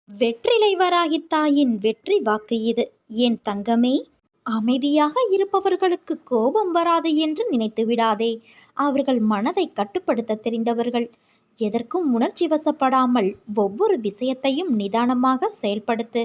வெற்றிலை வராகி தாயின் வெற்றி வாக்கு இது. என் தங்கமே, அமைதியாக இருப்பவர்களுக்கு கோபம் வராது என்று நினைத்து விடாதே. அவர்கள் மனதை கட்டுப்படுத்த தெரிந்தவர்கள். எதற்கும் உணர்ச்சி வசப்படாமல் ஒவ்வொரு விஷயத்தையும் நிதானமாக செயல்படுத்து.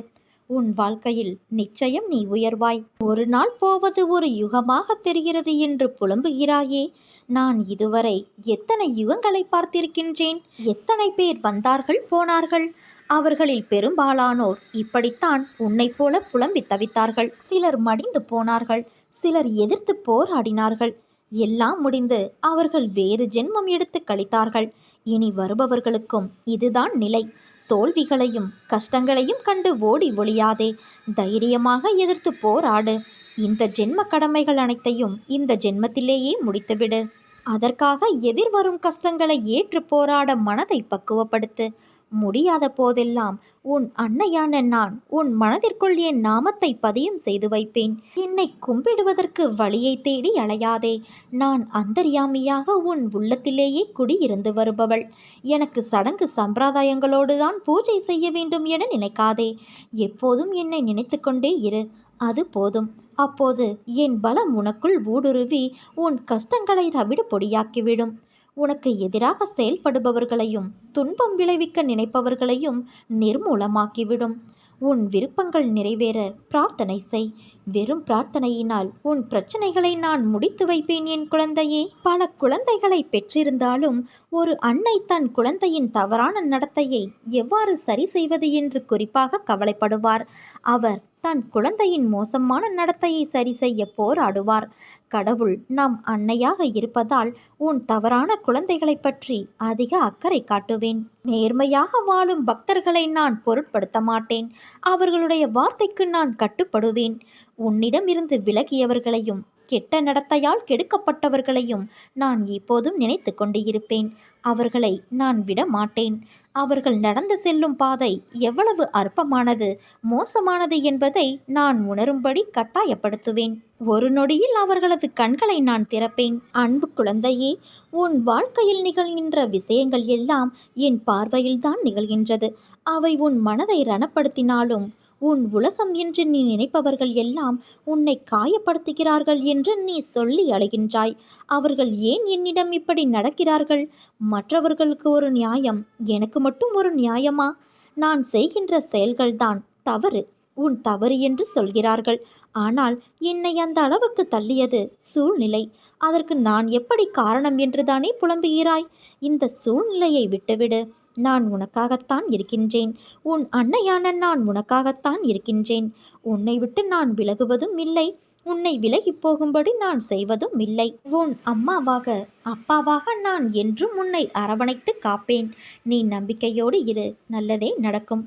உன் வாழ்க்கையில் நிச்சயம் நீ உயர்வாய். ஒரு நாள் போவது ஒரு யுகமாக தெரிகிறது என்று புலம்புகிறாயே. நான் இதுவரை எத்தனை யுகங்களை பார்த்திருக்கின்றேன். எத்தனை பேர் வந்தார்கள் போனார்கள். அவர்களில் பெரும்பாலானோர் இப்படித்தான் உன்னைப் போல புலம்பி தவித்தார்கள். சிலர் மடிந்து போனார்கள், சிலர் எதிர்த்து போராடினார்கள். எல்லாம் முடிந்து அவர்கள் வேறு ஜென்மம் எடுத்து கழித்தார்கள். இனி வருபவர்களுக்கும் இதுதான் நிலை. தோல்விகளையும் கஷ்டங்களையும் கண்டு ஓடி ஒளியாதே. தைரியமாக எதிர்த்து போராடு. இந்த ஜென்ம கடமைகள் அனைத்தையும் இந்த ஜென்மத்திலேயே முடித்துவிடு. அதற்காக எதிர்வரும் கஷ்டங்களை ஏற்று போராட மனதை பக்குவப்படுத்து. முடியாத போதெல்லாம் உன் அன்னையான நான் உன் மனதிற்குள் என் நாமத்தை பதியும் செய்து வைப்பேன். என்னை கும்பிடுவதற்கு வழியை தேடி அலையாதே. நான் அந்தர்யாமியாக உன் உள்ளத்திலேயே குடியிருந்து வருபவள். எனக்கு சடங்கு சம்பிரதாயங்களோடு தான் பூஜை செய்ய வேண்டும் என நினைக்காதே. எப்போதும் என்னை நினைத்து கொண்டே இரு. அது போதும். அப்போது என் பலம் உனக்குள் ஊடுருவி உன் கஷ்டங்களை தவிடு பொடியாக்கிவிடும். உனக்கு எதிராக செயல்படுபவர்களையும் துன்பம் விளைவிக்க நினைப்பவர்களையும் நிர்மூலமாக்கிவிடும். உன் விருப்பங்கள் நிறைவேற பிரார்த்தனை செய். வெறும் பிரார்த்தனையினால் உன் பிரச்சனைகளை நான் முடித்து வைப்பேன் என் குழந்தையே. பல குழந்தைகளை பெற்றிருந்தாலும் ஒரு அன்னை தன் குழந்தையின் தவறான நடத்தையை எவ்வாறு சரி செய்வது என்று குறிப்பாக கவலைப்படுவார். அவர் தன் குழந்தையின் மோசமான நடத்தையை சரி செய்ய போராடுவார். கடவுள் நம் அன்னையாக இருப்பதால் உன் தவறான குழந்தைகளை பற்றி அதிக அக்கறை காட்டுவேன். நேர்மையாக வாழும் பக்தர்களை நான் பொருட்படுத்த மாட்டேன். அவர்களுடைய வார்த்தைக்கு நான் கட்டுப்படுவேன். உன்னிடமிருந்து விலகியவர்களையும் கெட்ட நடத்தையால் கெடுக்கப்பட்டவர்களையும் நான் எப்போதும் நினைத்து கொண்டு இருப்பேன். அவர்களை நான் விட மாட்டேன். அவர்கள் நடந்து செல்லும் பாதை எவ்வளவு அற்பமானது, மோசமானது என்பதை நான் உணரும்படி கட்டாயப்படுத்துவேன். ஒரு நொடியில் அவர்களது கண்களை நான் திறப்பேன். அன்பு குழந்தையே, உன் வாழ்க்கையில் நிகழ்கின்ற விஷயங்கள் எல்லாம் என் பார்வையில்தான் நிகழ்கின்றது. அவை உன் மனதை ரணப்படுத்தினாலும் உன் உலகம் என்று நீ நினைப்பவர்கள் எல்லாம் உன்னை காயப்படுத்துகிறார்கள் என்று நீ சொல்லி அழுகின்றாய். அவர்கள் ஏன் என்னிடம் இப்படி நடக்கிறார்கள்? மற்றவர்களுக்கு ஒரு நியாயம், எனக்கு மட்டும் ஒரு நியாயமா? நான் செய்கின்ற செயல்கள்தான் தவறு, உன் தவறு என்று சொல்கிறார்கள். ஆனால் என்னை அந்த அளவுக்கு தள்ளியது சூழ்நிலை. அதற்கு நான் எப்படி காரணம் என்றுதானே புலம்புகிறாய்? இந்த சூழ்நிலையை விட்டுவிடு. நான் உனக்காகத்தான் இருக்கின்றேன். உன் அன்னையான நான் உனக்காகத்தான் இருக்கின்றேன். உன்னை விட்டு நான் விலகுவதும் இல்லை. உன்னை விலகி போகும்படி நான் செய்வதும் இல்லை. உன் அம்மாவாக அப்பாவாக நான் என்றும் உன்னை அரவணைத்து காப்பேன். நீ நம்பிக்கையோடு இரு. நல்லதே நடக்கும்.